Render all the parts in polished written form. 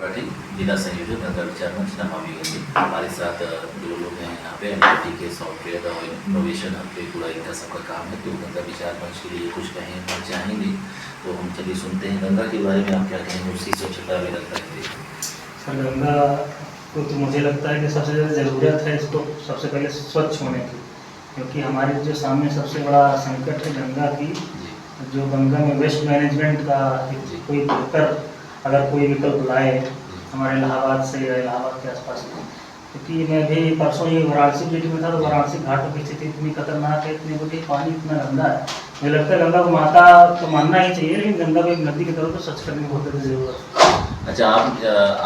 त्रिपाठी, जिला संयोजक नगर विचार मंच नमामि गंगे। हमारे साथ जो लोग हैं यहाँ पे MIT के सॉफ्टवेयर और इनोवेशन हब पे पूरा इनका सबका काम है, तो गंगा विचार मंच के लिए कुछ कहना चाहेंगे। तो हम चलिए सुनते हैं गंगा के बारे में आप क्या कहेंगे, उसकी स्वच्छता भी रखता है। सर, गंगा को तो मुझे लगता है कि सबसे ज़्यादा ज़रूरत है इसको सबसे पहले स्वच्छ होने की, क्योंकि हमारे जो सामने सबसे बड़ा संकट है गंगा की। जो गंगा में वेस्ट मैनेजमेंट का कोई बेहतर अगर कोई विकल्प लाए हमारे इलाहाबाद से या इलाहाबाद के आसपास में, क्योंकि मैं भी परसों ही वाराणसी मीटिंग में था, तो वाराणसी घाटों की स्थिति इतनी खतरनाक है, इतनी बड़ी पानी इतना गंदा है। मुझे लगता है गंगा को माता तो मानना ही चाहिए, लेकिन गंगा को एक नदी की तरह तो स्वच्छ करने की बहुत ज़्यादा ज़रूरत है। अच्छा,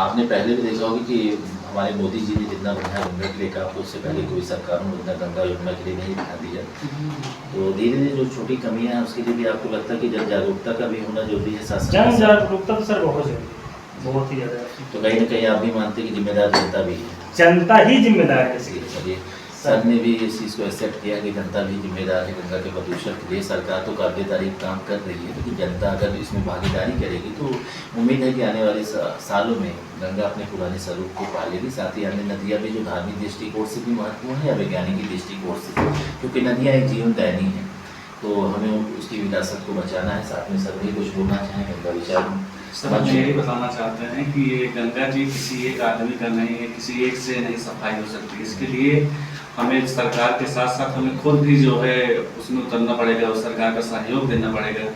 आपने पहले भी देखा होगा कि हमारे मोदी जी ने जितना बढ़िया गंगा के लिए काम, तो उससे पहले कोई सरकारों ने उतना गंगा योजना के लिए नहीं ध्यान दिया। तो धीरे धीरे जो छोटी कमियां हैं उसके लिए भी आपको लगता है कि जन जागरूकता का भी होना जरूरी है? जन जागरूकता तो सर बहुत जरूरी है, बहुत ही ज़्यादा। तो कहीं ना कहीं आप भी मानते हैं कि जिम्मेदार जनता भी है? जनता ही जिम्मेदार है इसके। चलिए, सर ने भी इस चीज़ को एक्सेप्ट किया कि जनता भी जिम्मेदार है गंगा के प्रदूषण के लिए। सरकार तो काबिल तारीफ काम कर रही है, लेकिन जनता अगर इसमें भागीदारी करेगी तो उम्मीद है कि आने वाले सालों में गंगा अपने पुराने स्वरूप को पा लेगी। साथ ही अन्य नदियाँ भी जो धार्मिक दृष्टिकोण से भी महत्वपूर्ण है या वैज्ञानिक दृष्टिकोण से, क्योंकि नदियाँ एक जीवन दायनी है, तो हमें उसकी विरासत को बचाना है। साथ में सर भी कुछ बोलना चाहें गंगा विचार में? सर, हम यही बताना चाहते हैं कि ये गंगा जी किसी एक आदमी का नहीं है, किसी एक से नहीं सफाई हो सकती। इसके लिए हमें सरकार के साथ साथ हमें खुद भी जो है उसमें उतरना पड़ेगा और सरकार का सहयोग देना पड़ेगा।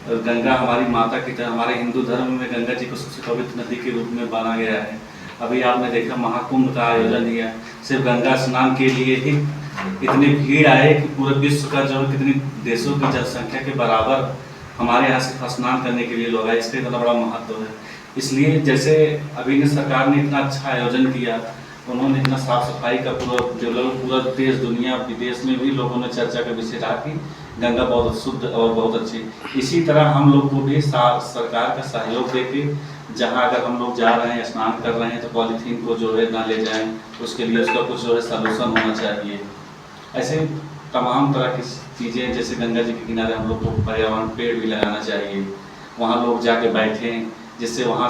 और गंगा हमारी माता की तरह, हमारे हिंदू धर्म में गंगा जी को सबसे पवित्र नदी के रूप में माना गया है। अभी आपने देखा महाकुंभ का आयोजन किया, सिर्फ गंगा स्नान के लिए ही इतनी भीड़ आए कि पूरे विश्व का जो कितनी देशों की जनसंख्या के बराबर हमारे यहाँ से स्नान करने के लिए लोग आए। इसका इतना बड़ा महत्व है। इसलिए जैसे अभी ने सरकार ने इतना अच्छा आयोजन किया, उन्होंने इतना साफ सफाई का पूरा देश दुनिया विदेश में भी लोगों ने चर्चा का विषय रहा कि गंगा बहुत शुद्ध और बहुत अच्छी। इसी तरह हम लोग को भी सरकार का सहयोग देके जहाँ अगर हम लोग जा रहे हैं स्नान कर रहे हैं तो पॉलीथीन को जो है ना ले जाएं, उसके लिए उसका कुछ जो है सलूशन होना चाहिए। ऐसे तमाम तरह की चीज़ें, जैसे गंगा जी के किनारे हम लोग को पर्यावरण पेड़ भी लगाना चाहिए, वहाँ लोग जाके बैठें, जिससे वहाँ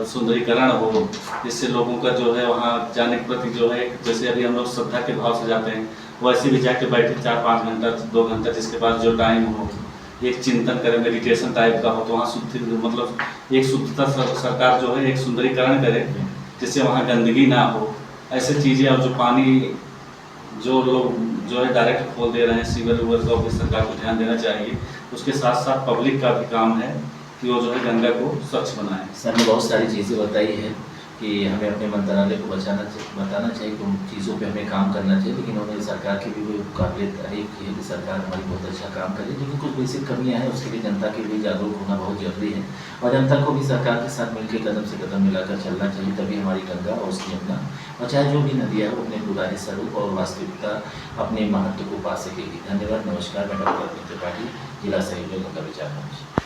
सुंदरीकरण हो, जिससे लोगों का जो है वहाँ जाने के प्रति जो है, जैसे अभी हम लोग श्रद्धा के भाव से जाते हैं, वैसे भी जाके बैठे 4-5 घंटा 2 घंटा जिसके पास जो टाइम हो, एक चिंतन करें, मेडिटेशन टाइप का हो, तो वहाँ मतलब एक शुद्धता सरकार जो है एक सुंदरीकरण करे, जिससे वहाँ गंदगी ना हो। ऐसे चीज़ें, और जो पानी जो लोग जो है डायरेक्ट खोल दे रहे हैं सीवर वूवर का, भी सरकार को ध्यान देना चाहिए। उसके साथ साथ पब्लिक का भी काम है कि वो जो है गंगा को स्वच्छ बनाए। सर ने बहुत सारी चीज़ें बताई है कि हमें अपने मंत्रालय को बताना चाहिए कि उन चीज़ों पे हमें काम करना चाहिए, लेकिन उन्होंने सरकार की भी वो काबिल तारीफ की है कि सरकार हमारी बहुत अच्छा काम करे, लेकिन कुछ बेसिक कमियां हैं, उसके लिए जनता के लिए जागरूक होना बहुत जरूरी है और जनता को भी सरकार के साथ मिलकर कदम से कदम मिलाकर चलना चाहिए, तभी हमारी गंगा और उसकी यमुना और चाहे जो भी नदियाँ हो अपने पुराने स्वरूप और वास्तविकता अपने महत्व को पा सकेगी। धन्यवाद, नमस्कार। मैं डॉक्टर त्रिपाठी, जिला संयोजक गंगा विचार मंच।